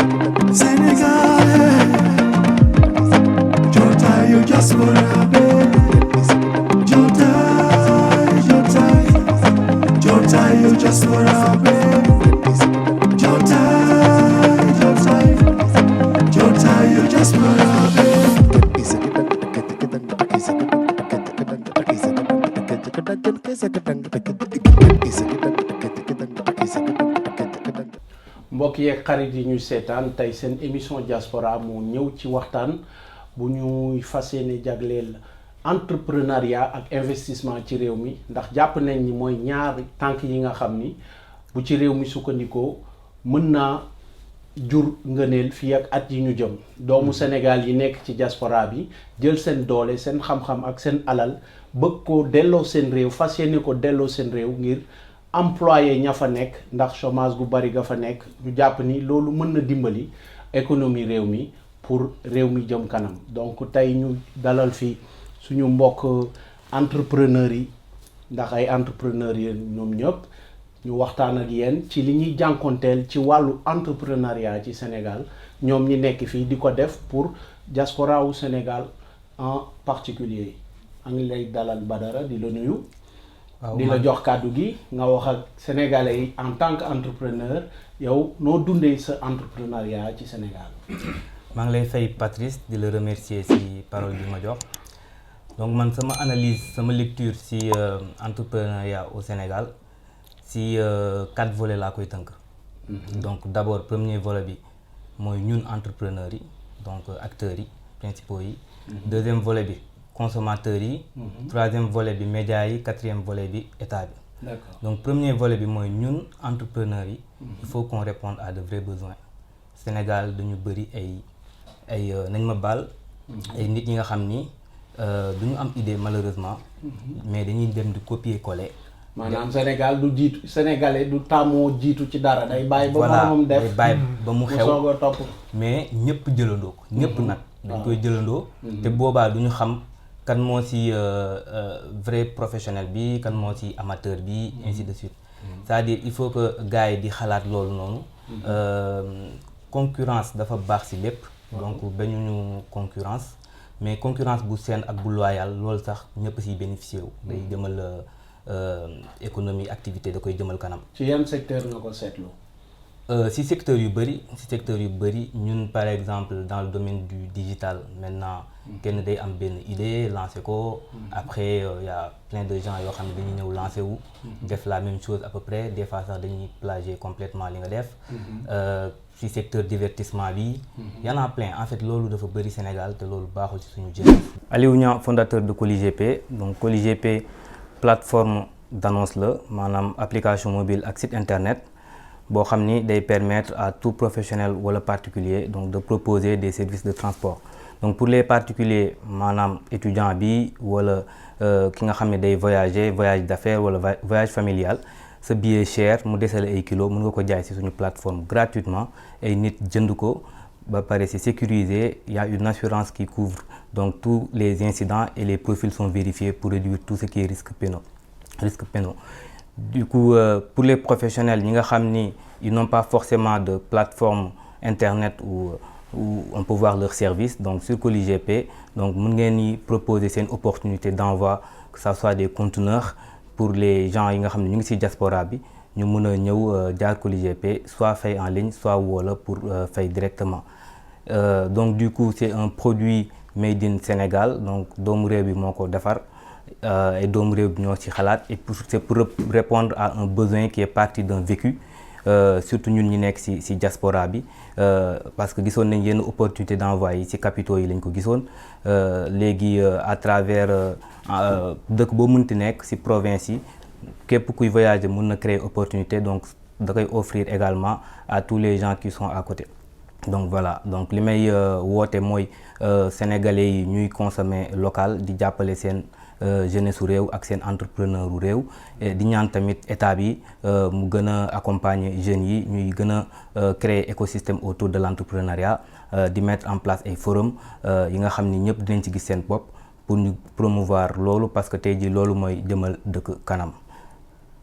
Sénégal, jotaay yu diaspora bi, jotaay yu diaspora bi, jotaay yu diaspora bi. mbokk yeeg xarit yi ñu seetaan tey seen émission diaspora moo ñëw ci waxtaan bu ñuy fas yéene jagleel entrepreneuriat ak investissement ci réew mi ndax jàpp nañ ni mooy ñaari tànk yi nga xam ni bu ci réew mi sukkandikoo mën naa jur ngëneel fii ak at yi ñu jëm doomu Sénégal yi nekk ci diaspora bi jël seen doole seen xam-xam ak seen alal bëgg ko delloo seen réew fas yéene ko delloo seen réew ngir employé ña fa nekk ndax chômage gu bari ga fa nekk ñu jàpp ni loolu mën na dimbali économie réew mi pour réew mi jëm kanam donc tey ñu dalal fi suñu mbokk entrepreneurs yi ndax ay entrepreneurs yi ñoom ñëpp ñu waxtaan ak yéen ci li ñuy jànkonteel ci wàllu entrepreneuriat ci Sénégal ñoom ñi nekk fii di ko def pour diaspora wu Sénégal en particulier a ngi lay dalal Badara di la nuyu. di la jox kàddu gi nga wax ak sénégalais yi en tant que entrepreneur yow noo dundee sa entrepreneuriat ci Sénégal. maa ngi lay fay Patrice di la remercier ci parole bi ma jox donc man sama analyse sama lecture ci entrepreneuriat au Sénégal ci 4 volets laa koy tënk. donc d'abord premier volet bi mooy ñun entrepreneurs yi donc acteurs yi principaux yi. deuxième volet bi consommateurs yi. troisième volet bi médias yi, quatrième volet bi état bi. D'accord. Donc premier volet bi mooy ñun entrepreneurs yi. Il faut qu'on réponde à de vrais besoins. Sénégal dañu bëri ay nañ ma baal. ay nit ñi nga xam ni duñu am idée malheureusement. mais dañuy dem di copier coller. maanaam Sénégal du jiitu sénégalais du tàmmoo jiitu ci dara day bàyyi ba moom def day bàyyi ba mu xew soog a topp. mais ñëpp jëlandoo ko. ñëpp nag dañ koy jëlandoo. te boobaa duñu xam. kan moo ci vrai professionnel bi kan moo ci amateur bi ainsi de suite c'est-à-dire il faut que gars yi di xalaat loolu noonu concurrence dafa baax ci lépp donc bañuñu concurrence mais concurrence bu saine ak bu loyal loolu sax ñëpp ciy bénéficier wu day jëmal économie activité da koy jëmal kanam. ci yan secteur nga ko seetlu. ci secteur yu bëri ñun par exemple dans le domaine du digital maintenant kenn day am benn idée lancer ko après y a plein de gens yoo xam ne dañuy ñëw lancer wu def la même chose à peu près des fois sax dañuy plagier complètement li nga def ci secteur divertissement bi y en a plein en fait loolu dafa bëri Sénégal te loolu baaxul ci suñu jëf. Aliou Niang, fondateur de ColyGP. Donc ColyGP plateforme d'annonce la maanaam application mobile ak site internet boo xam ni day permettre à tout professionnel wala particulier donc de proposer des services de transport. Donc pour les particuliers maanaam étudiant bi wala ki nga xam ne day voyage d'affaires wala voyage familial sa billet cher mu desale ay kilos mën nga ko jaay ci suñu plateforme gratuitement ay nit jënd ko ba pare c'est sécurisé, il y a une assurance qui couvre donc tous les incidents et les profils sont vérifiés pour réduire tout ce qui est risque pénaux. Du coup pour les professionnels ñi nga xam ni ils n'ont pas forcément de plateforme internet où on peut voir leurs services donc sur ColyGP donc mën ngeen ni proposer seen opportunité d'envoi que ça soit des conteneurs pour les gens yi nga xam ne ñu ngi ci diaspora bi ñu mën a ñëw jaar ColyGP soit fay en ligne soit wala pour fay directement donc du coup c'est un produit made in Sénégal donc doomu réew bi moo ko defar et doomu réew bi ñoo ci xalaat et c'est pour répondre à un besoin qui est parti d'un vécu surtout ñun ñi nekk ci diaspora bi parce que gisoon nañ yenn opportunité d'envoi yi ci capitaux yi lañ ko gisoon léegi à travers dëkk boo mënti nekk ci province yi képp kuy voyager mën na créer opportunité donc da koy offrir également à tous les gens qui sont à côté. Donc voilà donc li may woote mooy sénégalais yi ñuy consommer local di jàppale seen jeunesse su réew ak seen entrepreneur u réew di ñaan tamit état bi mu gën a accompagner jeunes yi ñuy gën a créer écosystème autour de l'entrepreneuriat di mettre en place ay forum yi nga xam ni ñëpp dinañ ci gis seen bopp pour ñu promouvoir loolu parce que tey jii loolu mooy jëmal dëkk kanam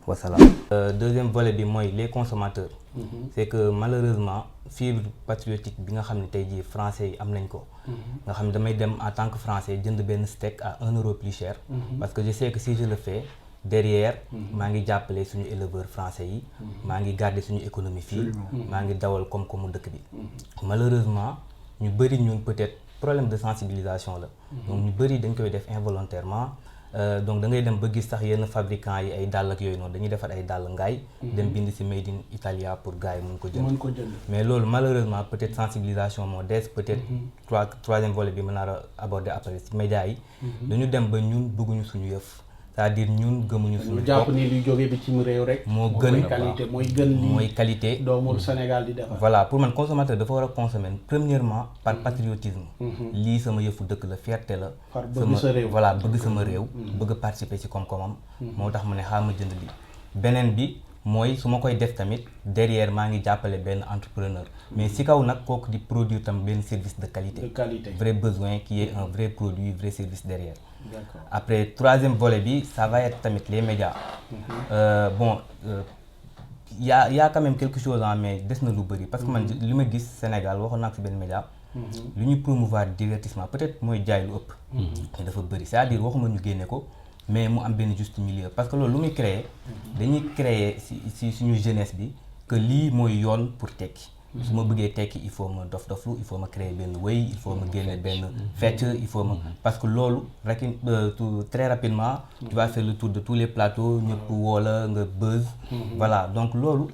wasalaam. Deuxième volet bi mooy les consommateurs c'est que malheureusement fibre patriotique bi nga xam ne tey jii français yi am nañ ko. nga xam ne damay dem en tant que français jënd benn steak à 1 euro plus cher. parce que je sais que si je le fais derrière. maa ngi jàppale suñu éleveurs français yi. maa ngi garder suñu économie fii. maa ngi dawal koom-koomu dëkk bi. malheureusement ñu bëri ñun peut-être problème de sensibilisation la. donc ñu bëri dañ koy def involontairement. donc da ngay dem ba gis sax yenn fabricants yi ay dàll ak yooyu noonu dañuy defar ay dàll ngaay dem bind ci made in Italia pour gars yi mun ko jënd. mais loolu malheureusement peut-être sensibilisation moo des peut-être troisième volet bi mën naa aborder après ci médias yi. dañu dem ba ñun bëgguñu suñu yëf. c'est-à-dire ñun gëmuñu suñu bopp jàpp ni luy jógee bitim réew rek. moo gën qualité mooy gën lii mooy qualité. doomu Sénégal di defar. voilà pour man consommateur dafa war a consommer premièrement par patriotisme. lii sama yëfu dëkk la fierté la. par bëgg sa réew voilà bëgg sama réew. bëgg participer ci koom-koomam. moo tax mu ne xaaral ma jënd lii. beneen bi mooy su ma koy def tamit derrière maa ngi jàppale benn entrepreneur. mais si kaw nag kooku di produire tam benn service de qualité. vrai besoin qui est un vrai produit vrai service derrière. D'accord. Après troisième volet bi ça va être tamit les médias. Y a quand même quelque chose mais des na lu bëri parce que man li ma gis Sénégal waxoon naa ko ci benn média. lu ñu promouvoir divertissement peut-être mooy jaay lu ëpp. mais dafa bëri c'est-à-dire waxuma ñu génne ko mais mu am benn juste milieu parce que loolu lu muy créer dañuy créer ci suñu jeunesse bi que lii mooy yoon pour tekki. su ma bëggee tekki il faut ma dof-doflu il faut ma créer benn wëy il faut ma génne benn fecc il faut ma parce que loolu rek très rapidement tu vas faire le tour de tous les plateaux ñëpp woo la nga buzz. voilà donc loolu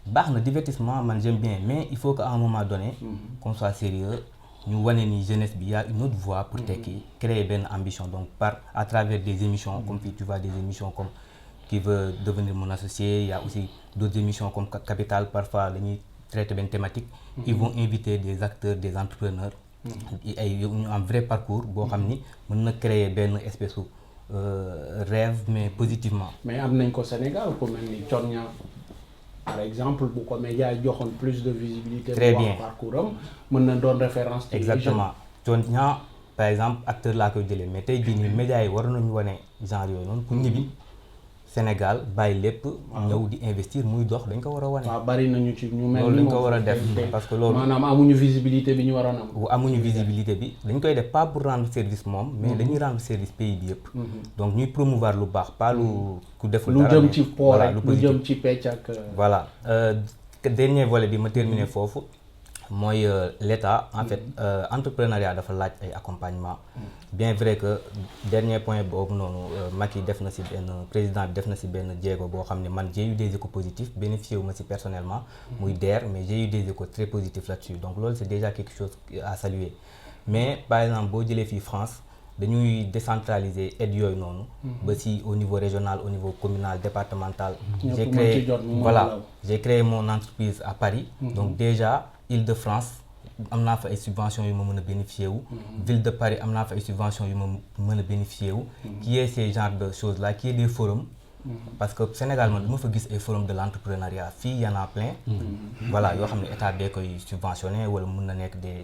baax na divertissement man j'aime bien mais il faut qu'à un moment donné qu'on soit sérieux ñu wane ni jeunesse bi y a une autre voie pour tekki créer benn ambition donc à travers des émissions comme fii tu vois des émissions comme Qui veut devenir mon associé, il y a aussi d'autres émissions comme Capital parfois dañuy traiter benn thématique. Ils vont inviter des acteurs, des entrepreneurs. ay ñu am vrai parcours boo xam ni mën na créer benn espèce de rêve mais positivement. mais am nañ ko Sénégal ku mel ni Thione par exemple bu ko média joxoon plus de visibilité. très bien parcours am mën na doon référence. exactement Thione par exemple acteur laa koy jëlee mais tey jii nii médias yi war nañu wane genre yooyu noonu pour ñibbi Sénégal bàyyi lépp. ñëw di investir muy dox dañ ko war a wane. waaw bari nañu ci ñu mel ni loolu dañ ko war a def parce que loolu. maanaam amuñu visibilité bi ñu waroon am. amuñu visibilité bi dañ koy def pas pour rendre service moom. mais dañuy rendre service pays bi yëpp. donc ñuy promouvoir lu baax pas lu ku deful dara. lu jëm ci poor rek lu jëm ci pecc ak. voilà dernier volet bi ma terminer foofu. mooy l'État en fait entrepreneuriat dafa laaj ay accompagnement bien vrai que dernier point boobu noonu Macky def na ci benn président bi def na ci benn jéego boo xam ne man j'ai eu des échos positifs bénéficié wu ma ci personnellement muy DER mais j'ai eu des échos très positifs là-dessus donc loolu c'est déjà quelque chose à saluer mais par exemple boo jëlee fii France dañuy décentraliser aide yooyu noonu ba ci au niveau régional au niveau communal départemental j'ai créé mon entreprise à Paris donc déjà Île-de-France am naa fa ay subventions yu ma mën a bénéficier wu. Ville de Paris am naa fa ay subventions yu ma mën a bénéficier wu. qui est ces genres de choses là qui est des forums. parce que Sénégal man dama fa gis ay forums de l'entrepreneuriat fii y en a plein. voilà yoo xam ne état bee koy subventionné wala mën na nekk des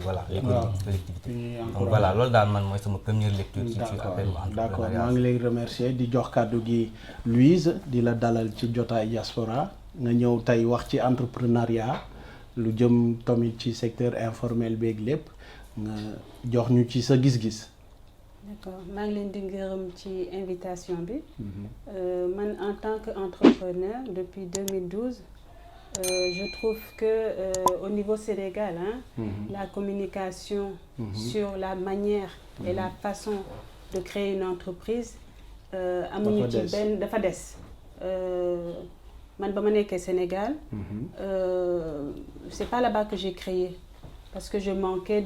voilà les collectivités. donc voilà loolu daal man mooy sama première lecture. ci appel entrepreneuriat. d'accord maa ngi lay remercier di jox kàddu gi Louise di la dalal ci jotaay diaspora nga ñëw tey wax ci entrepreneuriat. lu jëm tamit ci secteur informel beeg lépp nga jox ñu ci sa gis-gis. d'accord maa ngi leen di gërëm ci invitation bi. man en tant qu'entrepreneur depuis 2012 je trouve que au niveau Sénégal la communication sur la manière et la façon de créer une entreprise amuñu ci benn dafa des. man ba ma nekkee Sénégal c'est pas là-bas que j'ai créé parce que je manquais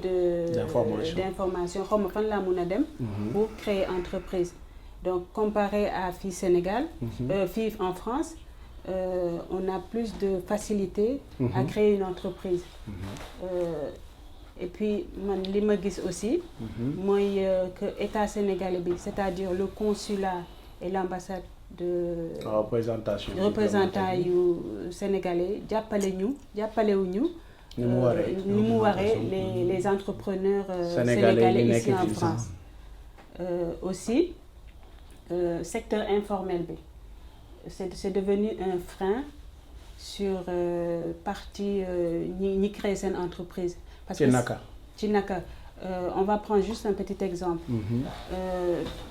d'information xaw ma fan laa mun a dem pour créer entreprise donc comparé à fii Sénégal fii en France on a plus de facilité à créer une entreprise et puis man li ma gis aussi mooy que état sénégalais bi c'est-à-dire le consulat et l'ambassade de représentant yu sénégalais jàppalewuñu ni mu waree les entrepreneurs sénégalais ici en France aussi secteur informel bi c'est devenu un frein sur partie ñi créer seen entreprise. Parce que ci naka on va prendre juste un petit exemple.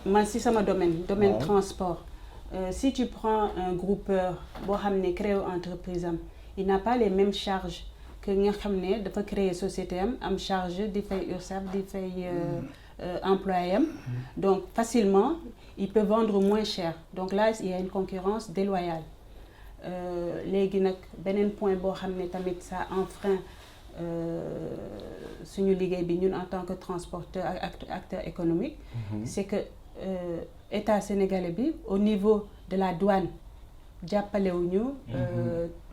Man si sama domaine transport. Si tu prends un groupeur boo xam ne créé entreprise am il n'a pas les mêmes charges que nga xam ne dafa créer société am charge di fay URSSAF di fay employé am donc facilement il peut vendre moins cher donc là il y a une concurrence déloyale léegi nag beneen point boo xam ne tamit ça enfreint suñu liggéey bi ñun en tant que transporteur ak acteur économique c'est que État sénégalais bi au niveau de la douane jàppalewuñu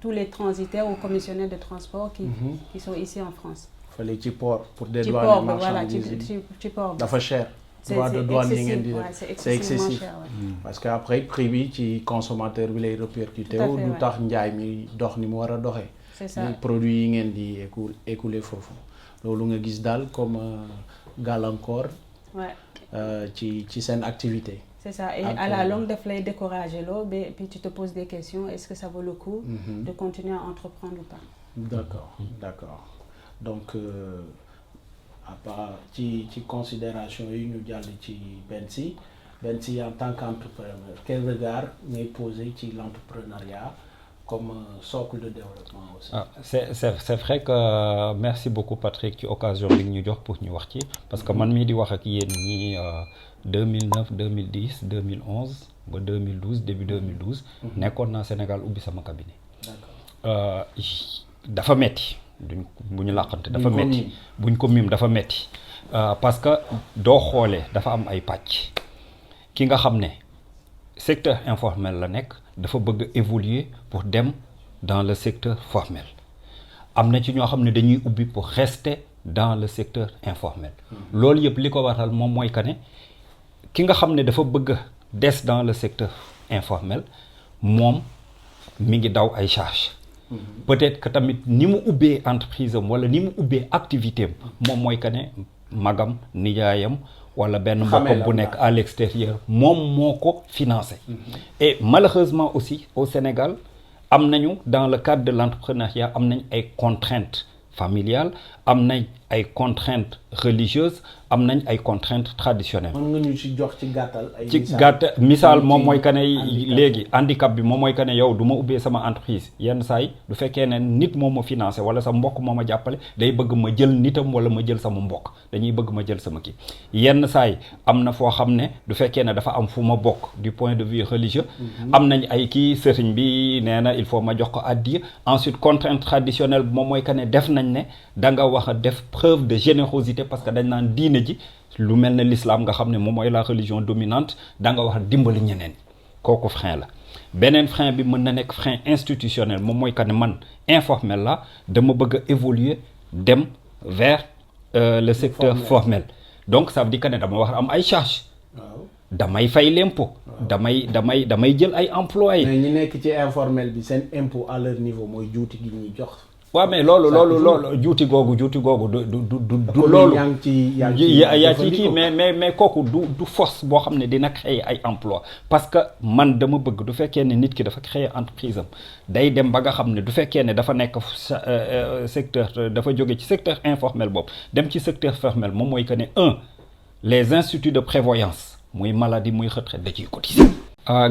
tous les transitaires ou commissionnaires de transport qui sont ici en France. Fallait ci port pour dédouaner marchandises ci port dafa cher. droit de douane yi ngeen di c'est excessif cher, parce que après prix bi ci consommateur bi lay répercuté wu du tax njaay mi dox ni mu war a doxee. c'est ça produits yi ngeen di écouler foofu loolu nga gis daal comme gàllankoor. ci seen activité. C'est ça, et à la longue daf lay décourager loo et puis tu te poses des questions, est-ce que ça vaut le coup de continuer à entreprendre ou pas? D'accord. Donc à part ci considération yi ñu jàll ci Bensi en tant qu'entrepreneur quel regard ngay poser ci l'entrepreneuriat comme socle de développement aussi. C'est vrai que merci beaucoup Patrick ci occasion bi ñu jox pour ñu wax ci parce que man mii di wax ak yéen ñi 2009 2010 2011 ba 2012 début 2012 nekkoon naa Sénégal ubbi sama cabinet. D'accord. Dafa metti bu ñu làqante dafa metti buñ ko mim dafa metti parce que doo xoolee dafa am ay pàcc ki nga xam ne secteur informel la nekk dafa bëgg évoluer pour dem dans le secteur formel am na ci ñoo xam ne dañuy ubbi pour rester dans le secteur informel loolu yëpp li ko waral moom mooy que ne ki nga xam ne dafa bëgg des dans le secteur informel moom mi ngi daw ay charges peut-être que tamit ni mu ubbee entreprise am wala ni mu ubbee activité am moom mooy que ne magam nijaayam wala benn mbokkam bu nekk à l'extérieur moom moo ko financé et malheureusement aussi au Sénégal am nañu dans le cadre de l'entrepreneuriat am nañ ay contraintes familiales am nañ ay contraintes religieuses am nañ ay contraintes traditionnelles. mën nga ñu ci jox ci gàttal ay misaal moom mooy que ne léegi handicap bi moom mooy que ne yow du ma ubbee sama entreprise yenn saa yi du fekkee ne nit moo ma financé wala sa mbokk moo ma jàppale day bëgg ma jël nitam wala ma jël sama mbokk dañuy bëgg ma jël sama kii yenn saa yi am na foo xam ne du fekkee ne dafa am fu ma bokk du point de vue religieux am nañ ay kii sëriñ bi nee na il faut ma jox ko addiya ensuite contrainte traditionnelle moom mooy que ne def nañ ne da nga wax a def preuve de générosité parce que dañ naan diine ji lu mel ne l'islam nga xam ne moom mooy la religion dominante da nga wax dimbali ñeneen kooku frein la beneen frein bi mën na nekk frein institutionnel moom mooy que ne man informel la dama bëgg a évoluer dem vers le secteur formel donc ça veut dire que ne dama wax am ay charges damay fay l'impôt damay jël ay employés. mais ñi nekk ci informel bi seen impôt à leur niveau mooy juuti gi ñuy jox. waaw mais loolu juuti googu du loolu yaa ci kii mais kooku du force boo xam ne dina créer ay emploi parce que man dama bëgg du fekkee ne nit ki dafa créer entreprise am day dem ba nga xam ne du fekkee ne dafa nekk secteur dafa jóge ci secteur informel boobu dem ci secteur formel moom mooy que ne les instituts de prévoyance muy maladie muy retraite da ciy cotiser.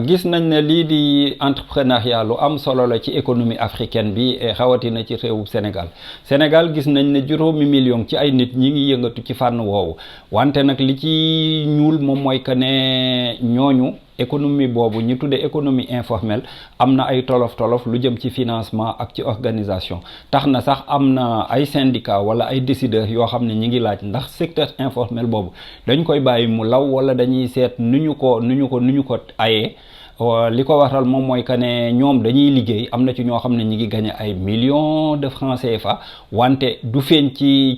gis nañ ne lii di entrepreneuriat lu am solo la ci économie africaine bi xawatina ci réewu Sénégal gis nañ ne 5 millions ci ay nit ñi ngi yëngatu ci fànn woowu wante nag li ci ñuul moom mooy que ne ñooñu économie boobu ñu tuddee économie informelle am na ay tolof lu jëm ci financement ak ci organisation tax na sax am na ay syndicats wala ay décideurs yoo xam ne ñi ngi laaj ndax secteur informel boobu dañ koy bàyyi mu law wala dañuy seet nu ñu ko ayee li ko waral moom mooy que ne ñoom dañuy liggéey am na ci ñoo xam ne ñi ngi gagné ay millions de francs CFA wante du feeñ ci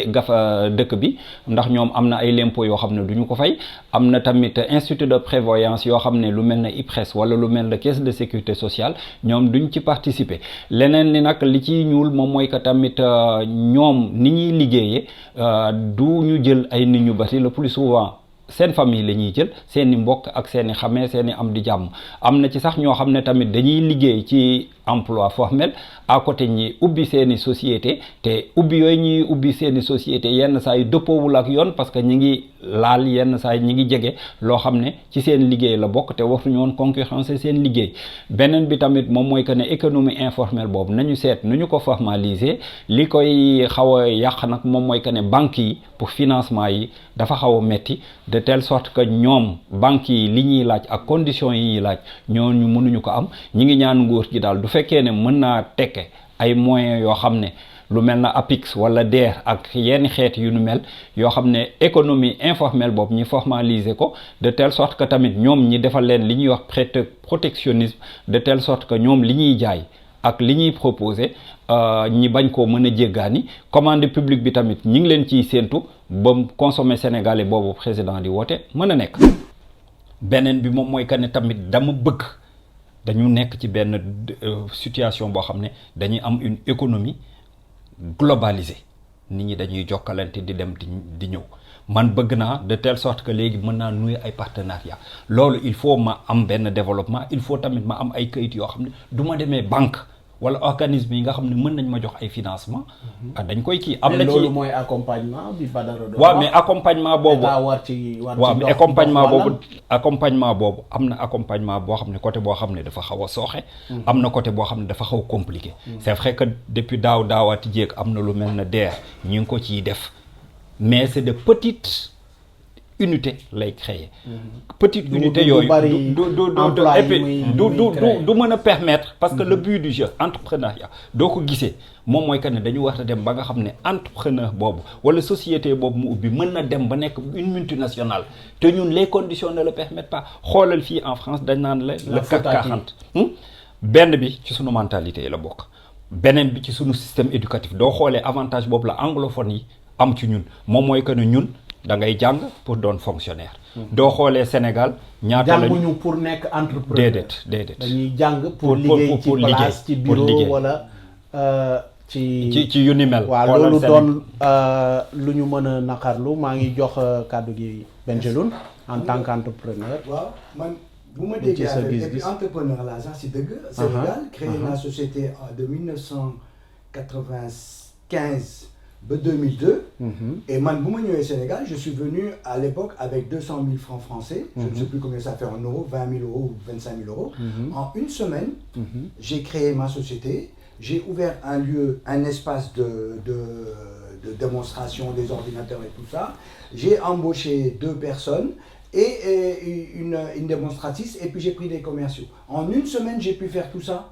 gafa dëkk bi ndax ñoom am na ay l'impôt yoo xam ne du ñu ko fay am na tamit institut de prévoyance yoo xam ne lu mel ne IPRES wala lu mel ne caisse de sécurité sociale ñoom duñ ci participer leneen li nag li ciy ñuul moom mooy que tamit ñoom ni ñuy liggéeyee du ñu jël ay nit ñu bari le plus souvent seen famille la ñuy jël seeni mbokk ak seeni xamee seeni am di jàmm am na ci sax ñoo xam ne tamit dañuy liggéey ci emploi formel à côté ñi ubbi seeni société te ubbi yooyu ñuy ubbi seeni société yenn saa yi dëppoowul ak yoon parce que ñi ngi laal yenn saa yi ñi ngi jege loo xam ne ci seen liggéey la bokk te waxtuñu woon concurrencer seen liggéey beneen bi tamit moom mooy que ne économie informelle boobu nañu seet nu ñu ko formaliser li koy xaw a yàq nag moom mooy que ne banques yi pour financement yi dafa xaw a metti de telle sorte que ñoom banques yi li ñuy laaj ak conditions yi ñuy laaj ñooñu mënuñu ko am ñi ngi ñaan nguur gi daal du fekkee ne mën naa tekke ay moyens yoo xam ne lu mel na APIX wala DER ak yenn xeet yu nu mel yoo xam ne économie informelle boobu ñi formaliser ko de telle sorte que tamit ñoom ñi defal leen li ñuy wax protectionnisme de telle sorte que ñoom li ñuy jaay ak li ñuy proposer ñi bañ koo mën a jéggaani commande publique bi tamit ñi ngi leen ciy séentu ba consommer sénégalais boobu président di woote mën a nekk. beneen bi moom mooy que ne tamit dama bëgg dañu nekk ci benn situation boo xam ne dañuy am une économie globalisée nit ñi dañuy jokkalante di dem di ñëw man bëgg naa de telle sorte que léegi mën naa nuyu ay partenariat loolu il faut ma am benn développement il faut tamit ma am ay kayit yoo xam ne du ma demee banque wala organisme yi nga xam ne mën nañ ma jox ay financement dañ koy kii am na ci loolu mooy accompagnement bi Badara doon waaw mais accompagnement boobu war ci waaw mais accompagnement boobu am na accompagnement boo xam ne côté boo xam ne dafa xaw a sooxe am na côté boo xam ne dafa xaw a compliqué c'est vrai que depuis daawaati jéeg am na lu mel ne DER ñu ngi ko ciy def mais c'est de petites unité lay créer petite unité yooyu du mën a permettre parce que le but du jeu entrepreneuriat doo ko gisee moom mooy que ne dañu war a dem ba nga xam ne entrepreneur boobu wala société boobu mu ubbi mën na dem ba nekk une multinationale te ñun les conditions ne le permettent pas xoolal fii en France dañ naan la le CAC 40 benn bi ci sunu mentalité yi la bokk beneen bi ci sunu système éducatif doo xoolee avantage boobu la anglophone yi am ci ñun moom mooy que ne ñun da ngay jàng pour doon fonctionnaire. doo xoolee Sénégal ñaata la jànguñu pour nekk entrepreneur. déedéet. dañuy jàng pour liggéey ci place ci bureau wala ci yu ni mel. waaw loolu doon lu ñu mën a naqarlu maa ngi jox kàddu gi Benjeloun en tant qu'entrepreneur. waaw man bu ma déggee et puis entrepreneur là sax si dëgg. Sénégal créé la société de 1995. En 2002, et man, bu ma ñëwee Sénégal, je suis venu à l'époque avec 200 000 francs français, je ne sais plus combien ça fait en euros, 20 000 euros ou 25 000 euros. En une semaine, j'ai créé ma société, j'ai ouvert un lieu, un espace de démonstration des ordinateurs et tout ça. J'ai embauché 2 personnes et une démonstratrice, et puis j'ai pris des commerciaux. En une semaine, j'ai pu faire tout ça.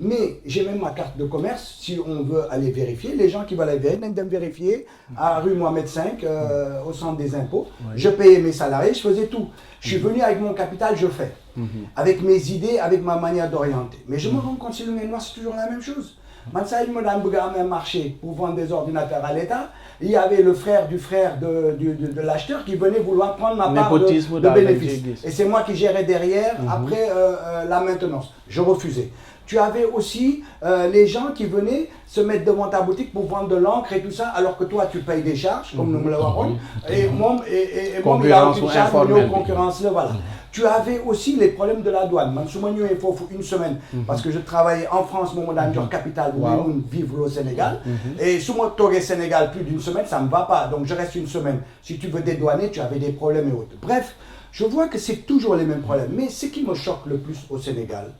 Mais j'ai même ma carte de commerce, si on veut aller vérifier. Les gens qui veulent aller vérifier à rue Mohamed V, au centre des impôts. Oui. Je payais mes salariés, je faisais tout. Je suis venu avec mon capital, je fais. Avec mes idées, avec ma manière d'orienter. Mais je me rends compte que le noir, c'est toujours la même chose. Maintenant, il me donne un marché pour vendre des ordinateurs à l'État. Il y avait le frère du frère de l'acheteur qui venait vouloir prendre ma part de bénéfice. Et c'est moi qui gérais derrière, après la maintenance. Je refusais. Tu avais aussi les gens qui venaient se mettre devant ta boutique pour vendre de l'encre et tout ça, alors que toi, tu payes des charges, comme nous me l'avons dit. Et moi, il a aucune charge, concurrence, voilà. Tu avais aussi les problèmes de la douane. Man, il faut une semaine, parce que je travaillais en France, mon dans capital, pour vivre au Sénégal. Et si moi, tu au Sénégal plus d'une semaine, ça ne me va pas. Donc, je reste une semaine. Si tu veux dédouaner, tu avais des problèmes et autres. Bref, je vois que c'est toujours les mêmes problèmes. Mais ce qui me choque le plus au Sénégal,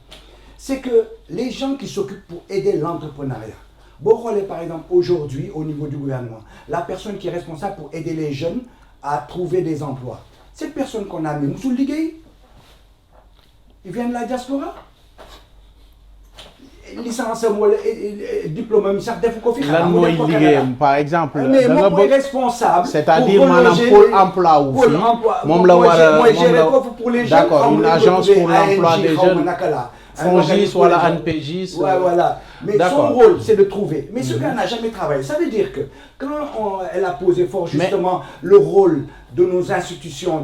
c'est que les gens qui s'occupent pour aider l'entrepreneuriat, par exemple aujourd'hui au niveau du gouvernement, la personne qui est responsable pour aider les jeunes à trouver des emplois, cette personne qu'on a mis, Moussoul Liguey, il vient de la diaspora. Licence diplôme par exemple mais mon responsable c'est-à-dire maanaam pôle emploi wu fii moom la war a pour les jeunes, d'accord, une agence pour l'emploi des jeunes FONGIS wala ANPEJIS voilà, mais son rôle c'est de trouver, mais ce gars n'a jamais travaillé. Ça veut dire que quand elle a posé fort justement le rôle de nos institutions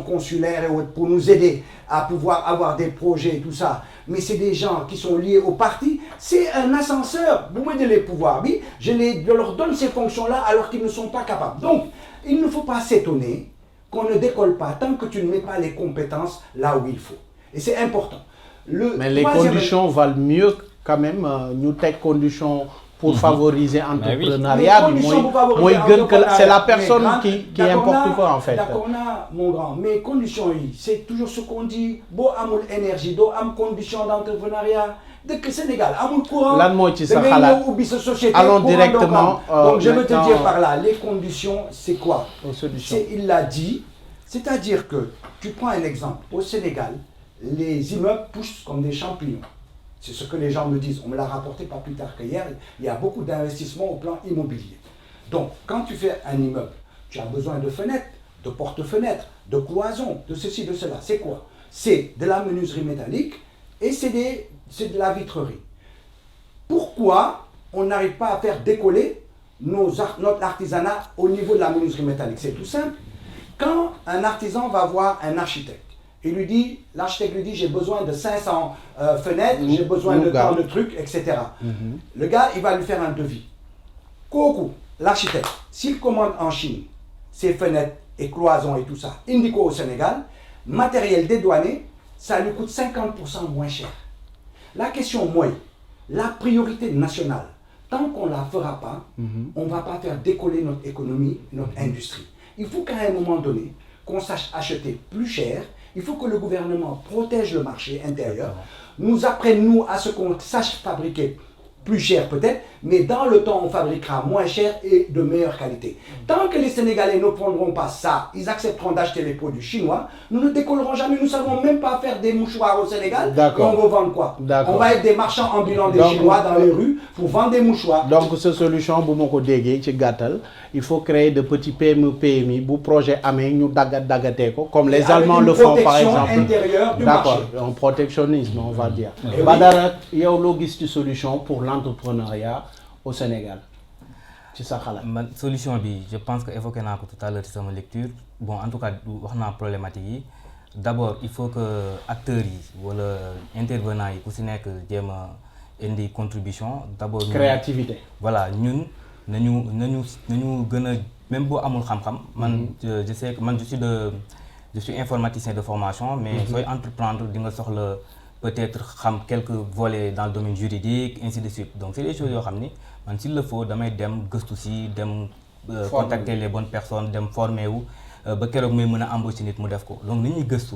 consulaires et autres pour nous aider à pouvoir avoir des projets et tout ça, mais c'est des gens qui sont liés au parti, c'est un ascenseur. Vous m'aidez les pouvoirs, oui, je leur donne ces fonctions-là alors qu'ils ne sont pas capables. Donc, il ne faut pas s'étonner qu'on ne décolle pas tant que tu ne mets pas les compétences là où il faut. Et c'est important. Mais les conditions valent mieux quand même ñu teg condition pour favoriser l'entrepreneuriat. C'est la personne qui importe quoi en fait. D'accord, mon grand, mais conditions, c'est toujours ce qu'on dit. Bon, amul énergie, do am condition d'entrepreneuriat. Dès que Sénégal, amul courant, allons directement. Donc je veux te dire par là, les conditions, c'est quoi? Il l'a dit, c'est-à-dire que tu prends un exemple. Au Sénégal, les immeubles poussent comme des champignons. C'est ce que les gens me disent. On me l'a rapporté pas plus tard qu'hier. Il y a beaucoup d'investissements au plan immobilier. Donc, quand tu fais un immeuble, tu as besoin de fenêtres, de porte-fenêtres, de cloisons, de ceci, de cela. C'est quoi? C'est de la menuiserie métallique et c'est de la vitrerie. Pourquoi on n'arrive pas à faire décoller notre artisanat au niveau de la menuiserie métallique? C'est tout simple. Quand un artisan va voir un architecte, l'architecte lui dit j'ai besoin de 500 fenêtres, j'ai besoin de tant de trucs, etc. Le gars, il va lui faire un devis. Koku, l'architecte, s'il commande en Chine ses fenêtres et cloisons et tout ça, indico au Sénégal, matériel dédouané, ça lui coûte 50% moins cher. La question, moi, la priorité nationale, tant qu'on ne la fera pas, on ne va pas faire décoller notre économie, notre industrie. Il faut qu'à un moment donné, qu'on sache acheter plus cher. Il faut que le gouvernement protège le marché intérieur, nous apprenne, nous, à ce qu'on sache fabriquer plus cher peut-être, mais dans le temps, on fabriquera moins cher et de meilleure qualité. Tant que les Sénégalais ne prendront pas ça, ils accepteront d'acheter les produits chinois, nous ne décollerons jamais, nous ne savons même pas faire des mouchoirs au Sénégal. On va vendre quoi? On va être des marchands ambulants des Chinois dans les rues pour vendre des mouchoirs. Donc, cette solution, il faut créer de petits PME, PMI, pour projet Amé, nous dagateko, comme les Allemands le font par exemple. D'accord, un protectionnisme, on va dire. Badara, il y a une solution pour l'entrepreneuriat au Sénégal. C'est ça, la solution, je pense que évoqué tout à l'heure dans ma lecture. Bon, en tout cas, on a une problématique. D'abord, il faut que acteurs ou intervenants aient une contribution. D'abord, créativité. Voilà, nous, même si amul xam-xam, je sais que je suis informaticien de formation, mais soy entreprendre di nga soxla peut-être quelques volets dans le domaine juridique, ainsi de suite. Donc c'est des choses yo xamni man s'il le faut damay dem gëstu ci dem contacter les bonnes personnes, dem former wu ba kérok muy mëna embaucher nit mu def ko. Donc ni ñi gëstu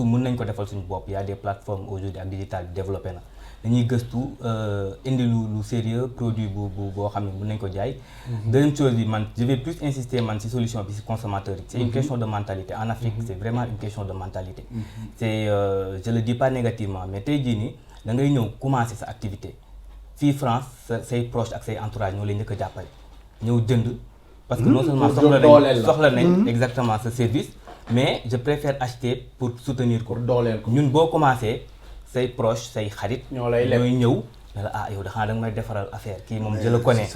mën nañ ko defal suñu bop. Il y a des plateformes aujourd'hui ak digital développées na. Dañuy gëstu indi lu sérieux produit bo xamni mën nañ ko jaay. Deuxième chose je vais plus insister ci solution bi ci consommateur. C'est une question de mentalité. En Afrique, c'est vraiment une question de mentalité. C'est je le dis pas négativement, mais tay ji ni da ngay ñëw commencer sa activité. Fi France, say proches ak say entourage ñoo lay ñëk jappalé. Ñëw jënd parce que non seulement soxla nañ exactement ce service, mais je préfère acheter pour soutenir ko. Ñun bo commencer say proches say xarit ñoy ñëw ah yow da nga may défaral affaire ki mom je le connais.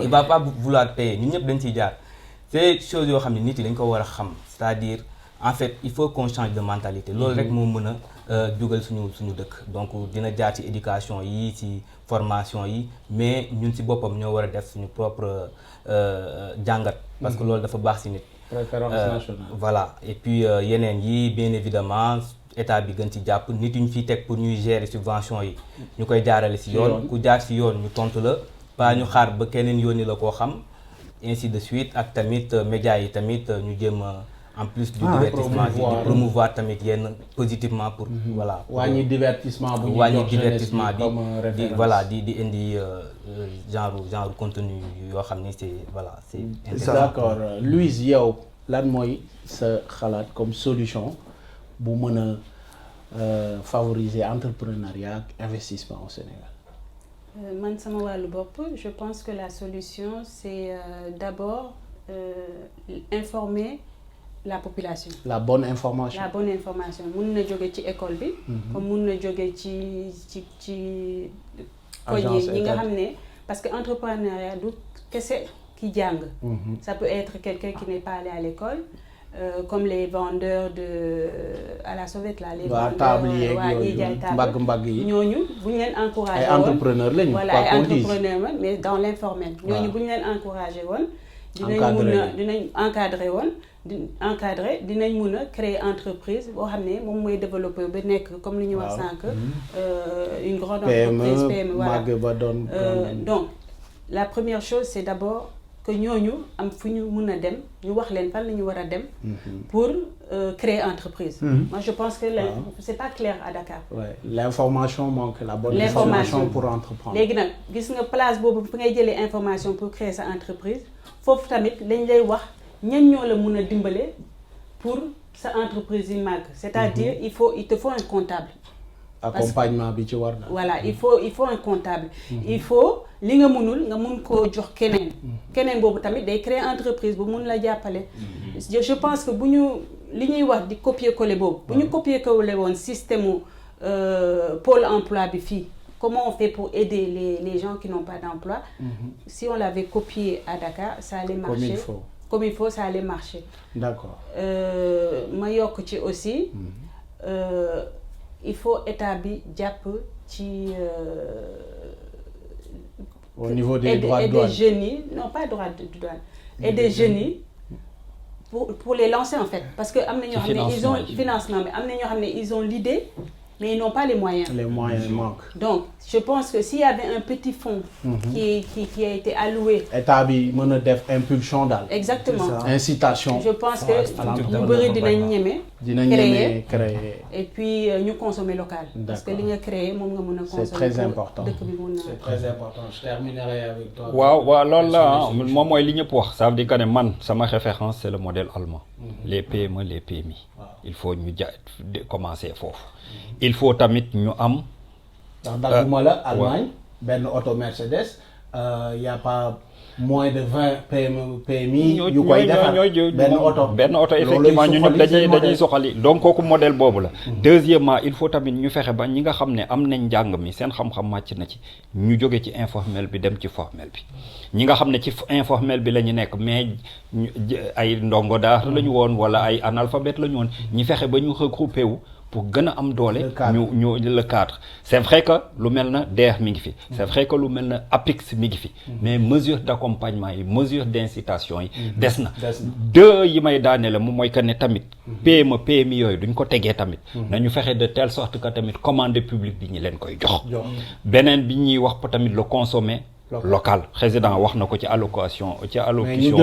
Il va pas vouloir payer. Ñun ñëpp dañ ci jaar. C'est chose yo xamni nit yi dañ ko wara xam. C'est-à-dire en fait, il faut qu'on change de mentalité. Loolu rek mo mëna dugal suñu dëkk. Donc dina jaar ci éducation yi, ci formation yi, mais ñun ci bopam ñoo wara def suñu propre jangat parce que loolu dafa baax ci nit. Préférence nationale. Voilà. Et puis yenen yi bien évidemment état bi gën ci japp nit ñu fi tek pour ñuy gérer subvention yi ñukoy jaarale ci yoon ku jaar ci yoon ñu tontu la pas ñu xaar ba keneen yoni la ko xam ainsi de suite ak tamit médias yi tamit ñu jëm en plus du divertissement di promouvoir tamit yenn positivement pour voilà wañi divertissement bu ñu divertissement bi voilà di indi genre contenu yo xamni c'est voilà c'est d'accord. Louise yow lan moy sa xalaat comme solution pour favoriser l'entrepreneuriat et l'investissement au Sénégal? Je pense que la solution, c'est d'abord informer la population. La bonne information. La bonne information. Nous ne jogué ci école bi, comme nous ne jogué ci parce que l'entrepreneuriat qu'est-ce qui jang. Ça peut être quelqu'un qui n'est pas allé à l'école. Comme les vendeurs à la sauvette là, les vendeurs ñooñu buñ leen encourager entrepreneurs lañu voilà ay entrepreneurs mais dans l'informel ñooñu buñ leen encourager woon dinañ encadré woon dinañ mun a créer entreprise boo xam ne moom mooy développer ba nekk comme li ñuy wax sànq une grande entreprise PME voilà donc la première chose c'est d'abord que ñooñu am fu ñu mun a dem ñu wax leen fan la ñu war a dem pour créer entreprise. Moi je pense que c'est pas clair à Dakar. Ouais. L'information manque, la bonne information pour entreprendre. léegi nag gis nga place boobu fi ngay jëlee information pour créer sa entreprise foofu tamit lañ lay wax ñan ñoo la mun a dimbale pour sa entreprise yi màgg. C'est-à-dire il te faut un comptable. Accompagnement bi ci war na. Voilà, il faut un comptable. Il faut li nga mënul nga mun koo jox keneen boobu tamit day créer entreprise bu mun la jàppale. Je pense que bu ñu li ñuy wax di copier-coller boobu bu ñu copier-coller woon système pôle emploi bi fii comment on fait pour aider les gens qui n'ont pas d'emploi. Si on l'avait copié à Dakar ça allait marcher comme il faut ça allait marcher. D'accord. Ma yokk ci aussi il faut état bi jàpp ci au niveau des droits de douane et des jeunes yi non pas droits de douane et des jeunes yi pour les lancer en fait parce que am na ñoo xam ne ils ont financement mais am na ñoo xam ne ils ont l'idée mais ils n'ont pas les moyens. Les moyens manquent. Donc, je pense que s'il y avait un petit fonds qui a été alloué... État bi mën a def impulsion daal. Exactement. Incitation. Je pense que ñu bëri dinañ ñeme créer et puis ñu consommer local. Parce que li nga créer moom nga mën a consommer. C'est très important. Dëkk bi mën na. C'est très important. Je terminerai avec toi. waaw loolu la moom mooy li ñëpp wax ça veut dire que ne man sama référence c'est le modèle allemand. Les PME les PMI. Il faut ñu commencer foofu. Il faut tamit ñu am. ndax dagguma la Allemagne benn auto Mercedes y a pas moins de 20 PMI yu koy defar benn auto effectivement ñu ñëpp dañuy soxali donc kooku modèle boobu la. Deuxièmement il faut tamit ñu fexe ba ñi nga xam ne am nañ njàng mi seen xam-xam màcc na ci ñu jóge ci informel bi dem ci formel bi ñi nga xam ne ci informel bi la ñu nekk mais ay ndongo daara la ñu woon wala ay analphabète la ñu woon ñi fexe ba ñu regroupé wu pour gën a am doole ñu le cadre c'est vrai que lu mel na DER mi ngi fi c'est vrai que lu mel na APIX mi ngi fi mais mesure d'accompagnement yi mesure d'incitation yi des na deux yi may daane la moom mooy que ne tamit PME PMI yooyu duñ ko tegee tamit nañu fexe de telle sorte que tamit commande publique bi ñu leen koy jox beneen bi ñuy wax tamit le consommer local président wax na ko ci allocution bi ñu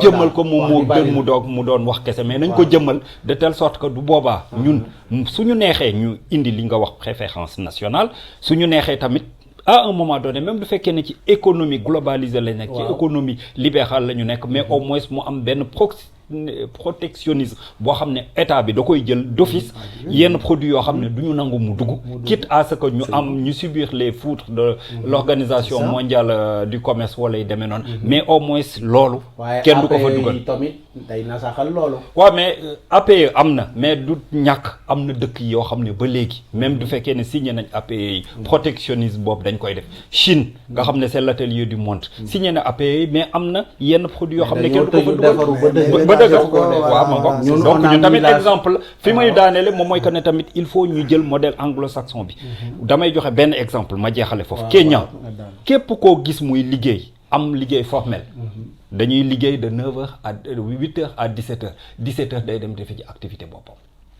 jëmmal ko moom moo gën mu doon wax kese mais nañ ko jëmmal de telle sorte que du boobaa ñun suñu neexee ñu indi li nga wax préférence nationale suñu neexee tamit à un moment donné même du fekkee ne ci économie globalisée la nekk ci économie libérale la ñu nekk mais au moins mu am benn protectionnisme boo xam ne état bi da koy jël d'office yenn produits yoo xam ne du ñu nangu mu dugg quitte à ce que ñu subir les foudres de l'organisation mondiale du commerce wala yu demee noonu mais au moins loolu kenn du ko fa dugal tamit day nasaxal loolu waaw mais APE am na mais du ñàkk am na dëkk yoo xam ne ba léegi même du fekkee ne signé nañ APE yi protectionnisme boobu dañ koy def Chine nga xam ne c'est l'atelier du monde signé na APE yi mais am na yenn produits yoo xam ne kenn du ko fa dugal ba dëgg waaw ma ngoog donc ñun tamit exemple fi may daaneele moom mooy que ne tamit il faut ñu jël modèle anglo-saxon bi damay joxe benn exemple ma jeexale foofu Kenya képp koo gis muy liggéey am liggéey formel dañuy liggéey de 9h à 8h à 17h day dem defi ci activité boppam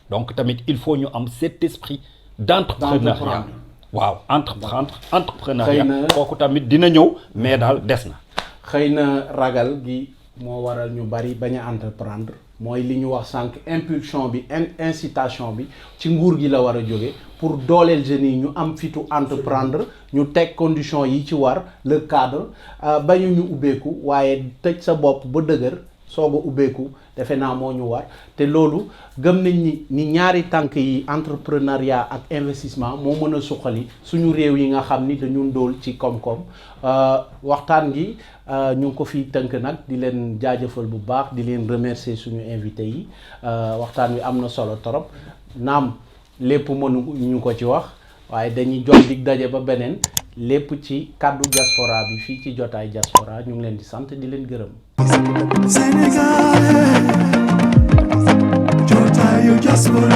donc tamit il faut ñu am cet esprit d'entrepreneuriat waaw entrepreneuriat kooku tamit dina ñëw mais daal des na xëy na ragal gi moo waral ñu bari bañ a entreprendre mooy li ñu wax sànq impulsion bi incitation bi ci nguur gi la war a jóge pour dooleel jeunes yi ñu am fitu entreprendre ñu teg conditions yi ci war le cadre bañu ñu ubbeeku waaye tëj sa bopp ba dëgër soog a ubbeeku defe naa moo ñu war te loolu gëm nañ ni ñaari tànk yi entrepreneuriat ak investissement moo mën a suqali suñu réew yi nga xam ni dañu ndóol ci koom-koom waxtaan gi ñu ngi ko fi tënk nag di leen jaajëfal bu baax di leen remercier suñu invité yi waxtaan wi am na solo trop naam lépp mënu ñu ko ci wax waaye dañuy jox dig daje ba beneen lépp ci kàddu diaspora bi fii ci jotaay diaspora ñu ngi leen di sant di leen gërëm. Sénégal, jotaayu diaspora.